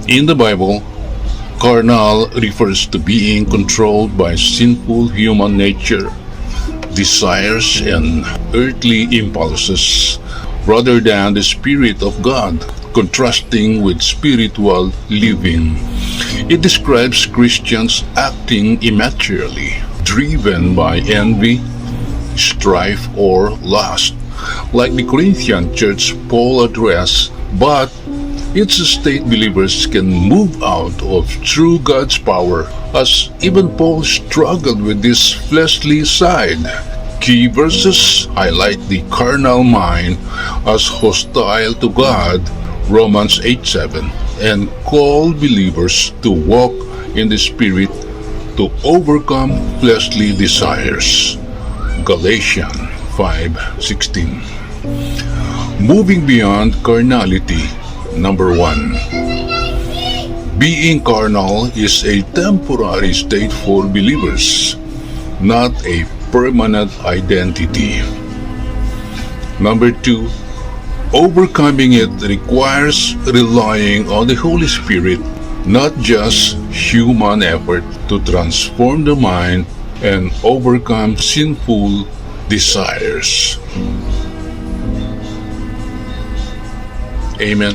In the Bible, carnal refers to being controlled by sinful human nature, desires, and earthly impulses, rather than the Spirit of God, contrasting with spiritual living. It describes Christians acting immaturely, driven by envy, strife, or lust, like the Corinthian church Paul addressed, but its state believers can move out of true God's power, as even Paul struggled with this fleshly side. Key verses highlight the carnal mind as hostile to God, Romans 8:7, and call believers to walk in the Spirit to overcome fleshly desires, Galatians 5:16. Moving beyond carnality. Number 1. Being carnal is a temporary state for believers, not a permanent identity. Number 2. Overcoming it requires relying on the Holy Spirit, not just human effort, to transform the mind and overcome sinful desires. Amen.